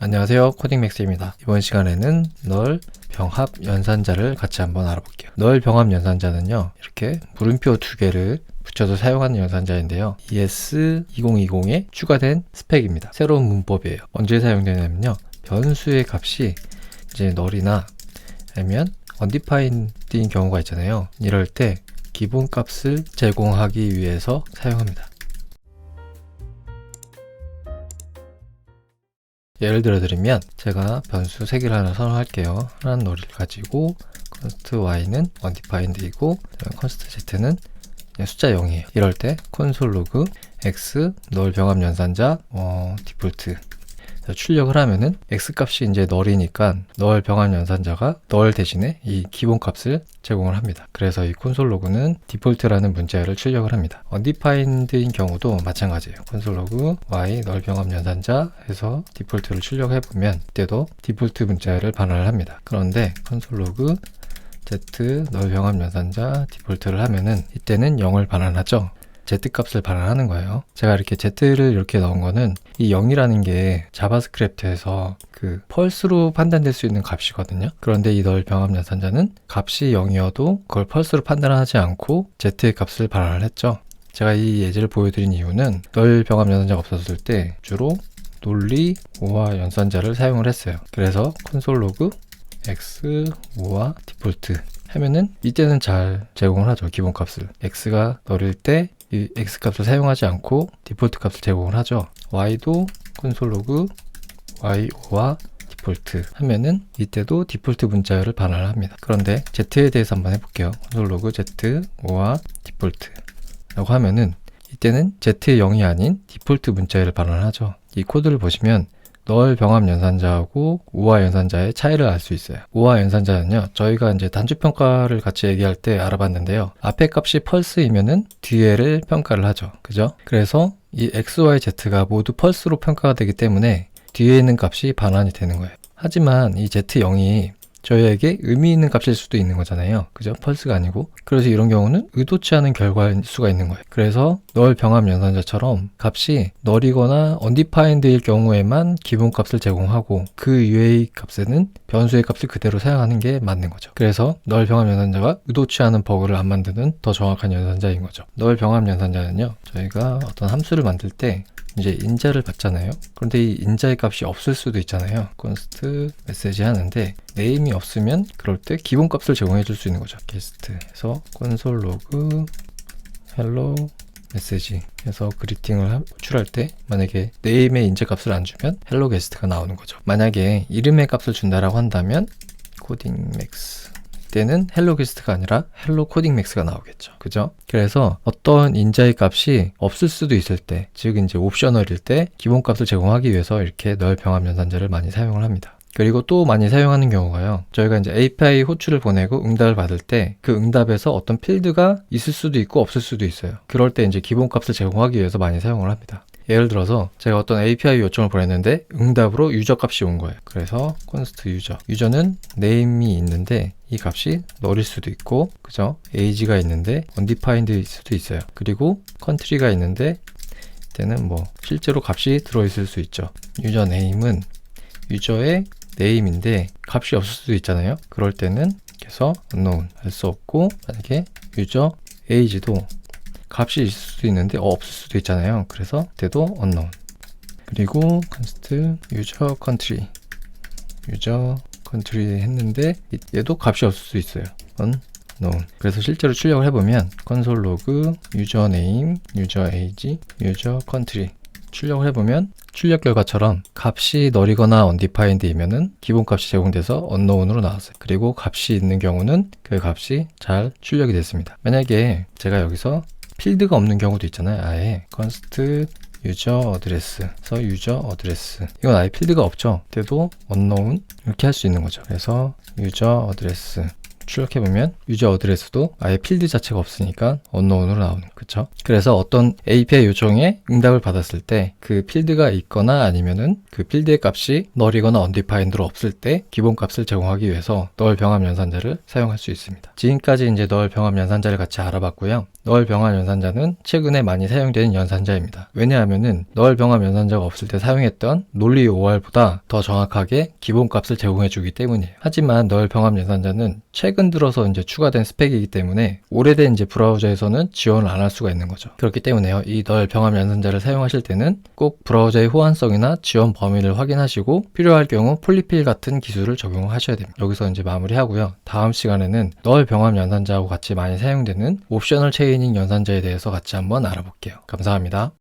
안녕하세요, 코딩맥스입니다. 이번 시간에는 널 병합 연산자를 같이 한번 알아볼게요. 널 병합 연산자는요, 이렇게 물음표 두 개를 붙여서 사용하는 연산자인데요. ES2020에 추가된 스펙입니다. 새로운 문법이에요. 언제 사용되냐면요, 변수의 값이 이제 널이나 아니면 undefined인 경우가 있잖아요. 이럴 때 기본 값을 제공하기 위해서 사용합니다. 예를 들어 드리면 제가 변수 3개를 하나 선언할게요. 하나는 널을 가지고 const y는 undefined이고 const z는 숫자 0이에요. 이럴 때 console log x 널 병합 연산자 디폴트 출력을 하면은 x 값이 이제 널이니까 널 병합 연산자가 널 대신에 이 기본 값을 제공을 합니다. 그래서 이 콘솔 로그는 디폴트라는 문자열을 출력을 합니다. undefined인 경우도 마찬가지예요. 콘솔 로그 y 널 병합 연산자 해서 디폴트를 출력해 보면 이때도 디폴트 문자열을 반환을 합니다. 그런데 콘솔 로그 z 널 병합 연산자 디폴트를 하면은 이때는 0을 반환하죠. Z값을 반환하는 거예요. 제가 이렇게 Z를 이렇게 넣은 거는 이 0이라는 게 자바스크립트에서 그 펄스로 판단될 수 있는 값이거든요. 그런데 이 널 병합 연산자는 값이 0이어도 그걸 펄스로 판단하지 않고 Z의 값을 반환을 했죠. 제가 이 예제를 보여드린 이유는 널 병합 연산자가 없었을 때 주로 논리 오화 연산자를 사용을 했어요. 그래서 콘솔 로그 x 오화 디폴트 하면은 이때는 잘 제공을 하죠. 기본 값을. x가 널일 때 이 x 값을 사용하지 않고 디폴트 값을 제공을 하죠. y도 콘솔 로그 y5와 디폴트 하면은 이때도 디폴트 문자열을 반환을 합니다. 그런데 z에 대해서 한번 해볼게요. 콘솔 로그 z5와 디폴트 라고 하면은 이때는 z의 0이 아닌 디폴트 문자열을 반환하죠. 이 코드를 보시면 널 병합 연산자하고 우화 연산자의 차이를 알 수 있어요. 우화 연산자는요, 저희가 이제 단추평가를 같이 얘기할 때 알아봤는데요. 앞에 값이 펄스이면은 뒤에를 평가를 하죠. 그죠? 그래서 이 x, y, z가 모두 펄스로 평가가 되기 때문에 뒤에 있는 값이 반환이 되는 거예요. 하지만 이 z0이 저희에게 의미 있는 값일 수도 있는 거잖아요. 그죠? 펄스가 아니고. 그래서 이런 경우는 의도치 않은 결과일 수가 있는 거예요. 그래서 널 병합 연산자처럼 값이 널이거나 undefined일 경우에만 기본 값을 제공하고 그 이외의 값에는 변수의 값을 그대로 사용하는 게 맞는 거죠. 그래서 널 병합 연산자가 의도치 않은 버그를 안 만드는 더 정확한 연산자인 거죠. 널 병합 연산자는요, 저희가 어떤 함수를 만들 때 이제 인자를 받잖아요. 그런데 이 인자의 값이 없을 수도 있잖아요. const 메시지 하는데 네임이 없으면 그럴 때 기본 값을 제공해 줄 수 있는 거죠. 게스트에서 console log hello 메시지 해서 그리팅을 호출할 때 만약에 네임의 인자 값을 안 주면 hello 게스트가 나오는 거죠. 만약에 이름의 값을 준다라고 한다면 코딩 맥스 때는 헬로 게스트가 아니라 헬로 코딩 맥스가 나오겠죠. 그죠? 그래서 어떤 인자의 값이 없을 수도 있을 때, 즉 이제 옵셔널일 때 기본 값을 제공하기 위해서 이렇게 널 병합 연산자를 많이 사용을 합니다. 그리고 또 많이 사용하는 경우가요. 저희가 이제 API 호출을 보내고 응답을 받을 때 그 응답에서 어떤 필드가 있을 수도 있고 없을 수도 있어요. 그럴 때 이제 기본 값을 제공하기 위해서 많이 사용을 합니다. 예를 들어서 제가 어떤 API 요청을 보냈는데 응답으로 유저 값이 온 거예요. 그래서 const 유저. 유저는 name이 있는데 이 값이 널일 수도 있고, 그죠? age가 있는데 undefined일 수도 있어요. 그리고 country가 있는데 이때는 뭐 실제로 값이 들어있을 수 있죠. 유저 name은 유저의 name인데 값이 없을 수도 있잖아요. 그럴 때는 그래서 unknown 알 수 없고, 만약에 유저 age도 값이 있을 수도 있는데 없을 수도 있잖아요. 그래서 그때도 unknown. 그리고 const user country 했는데 얘도 값이 없을 수 있어요. unknown. 그래서 실제로 출력을 해보면 console log user name, user age, user country 출력을 해보면 출력 결과처럼 값이 널이거나 undefined이면은 기본 값이 제공돼서 unknown으로 나왔어요. 그리고 값이 있는 경우는 그 값이 잘 출력이 됐습니다. 만약에 제가 여기서 필드가 없는 경우도 있잖아요. 아예 const user address에서 user address 이건 아예 필드가 없죠. 그때도 unknown 이렇게 할 수 있는 거죠. 그래서 user address 출력해보면 유저 어드레스도 아예 필드 자체가 없으니까 unknown으로 나오는 거죠. 그래서 어떤 API 요청에 응답을 받았을 때 그 필드가 있거나 아니면은 그 필드의 값이 널이거나 undefined로 없을 때 기본 값을 제공하기 위해서 널 병합 연산자를 사용할 수 있습니다. 지금까지 이제 널 병합 연산자를 같이 알아봤고요. 널 병합 연산자는 최근에 많이 사용되는 연산자입니다. 왜냐하면은 널 병합 연산자가 없을 때 사용했던 논리 OR보다 더 정확하게 기본값을 제공해주기 때문이에요. 하지만 널 병합 연산자는 최근 들어서 이제 추가된 스펙이기 때문에 오래된 이제 브라우저에서는 지원을 안 할 수가 있는 거죠. 그렇기 때문에요. 이 널 병합 연산자를 사용하실 때는 꼭 브라우저의 호환성이나 지원 범위를 확인하시고 필요할 경우 폴리필 같은 기술을 적용하셔야 됩니다. 여기서 이제 마무리하고요. 다음 시간에는 널 병합 연산자하고 같이 많이 사용되는 옵셔널 체이닝 연산자에 대해서 같이 한번 알아볼게요. 감사합니다.